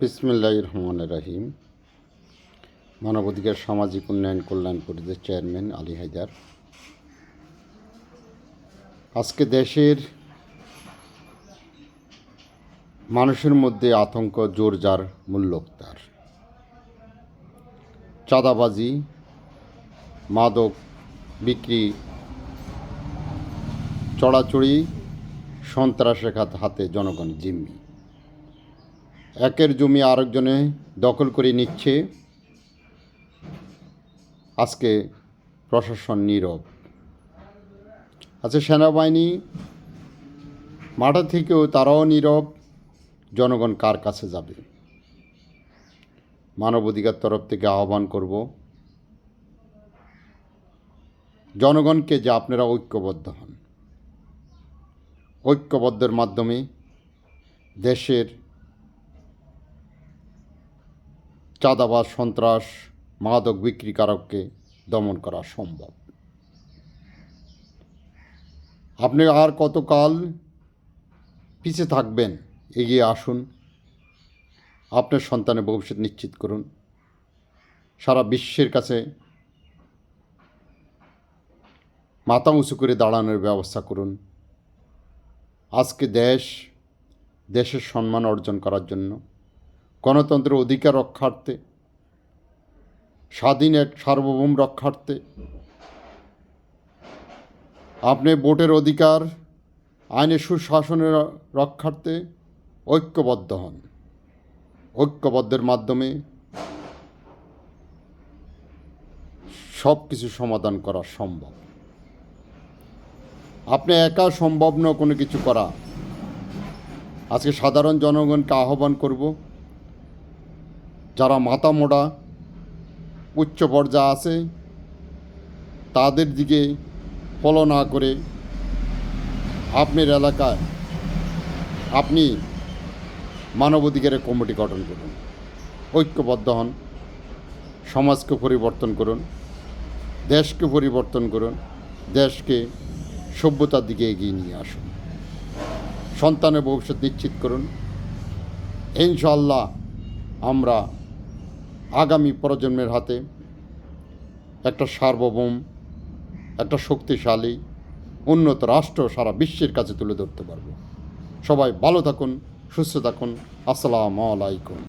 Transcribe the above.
বিসমিল্লাহির রহমানির রহিম। মানবাধিকার সামাজিক উন্নয়ন কল্যাণ পরিষদের চেয়ারম্যান আলী হায়দার। আজকে দেশের মানুষের মধ্যে আতঙ্ক জোরজার মূল্যোক্তার, চাঁদাবাজি, মাদক বিক্রি, চড়াচড়ি, সন্ত্রাসের হাতে জনগণ জিম্মি। একের জমি আরেকজনে দখল করে নিচ্ছে। আজকে প্রশাসন নীরব আছে, সেনাবাহিনী মাঠে থেকেও তারাও নীরব। জনগণ কার কাছে যাবে? মানবাধিকার তরফ থেকে আহ্বান করব জনগণকে যে আপনারা ঐক্যবদ্ধ হন। ঐক্যবদ্ধের মাধ্যমে দেশের চাঁদাবাজ, সন্ত্রাস, মাদক বিক্রিকারককে দমন করা সম্ভব। আপনি আর কতকাল পিছিয়ে থাকবেন? এগিয়ে আসুন, আপনার সন্তানের ভবিষ্যৎ নিশ্চিত করুন। সারা বিশ্বের কাছে মাথা উঁচু করে দাঁড়ানোর ব্যবস্থা করুন। আজকে দেশের সম্মান অর্জন করার জন্য, গণতন্ত্রের অধিকার রক্ষার্থে, স্বাধীন এক সার্বভৌম রক্ষার্থে, আপনি ভোটের অধিকার, আইনের সুশাসনের রক্ষার্থে ঐক্যবদ্ধ হন। ঐক্যবদ্ধের মাধ্যমে সব কিছু সমাধান করা সম্ভব। আপনি একা সম্ভব নয় কোনো কিছু করা। আজকে সাধারণ জনগণকে আহ্বান করব, যারা মাথা মোড়া উচ্চ পর্যায়ে আছে তাদের দিকে ফলো না করে আপনার এলাকায় আপনি মানবাধিকারের কমিটি গঠন করুন। ঐক্যবদ্ধ হন, সমাজকে পরিবর্তন করুন, দেশকে পরিবর্তন করুন, দেশকে সভ্যতার দিকে এগিয়ে নিয়ে আসুন। সন্তানের ভবিষ্যৎ নিশ্চিত করুন। ইনশাআল্লাহ আমরা আগামী প্রজন্মের হাতে একটা সার্বভৌম, একটা শক্তিশালী, উন্নত রাষ্ট্র সারা বিশ্বের কাছে তুলে ধরতে পারব। সবাই ভালো থাকুন, সুস্থ থাকুন। আসসালামু আলাইকুম।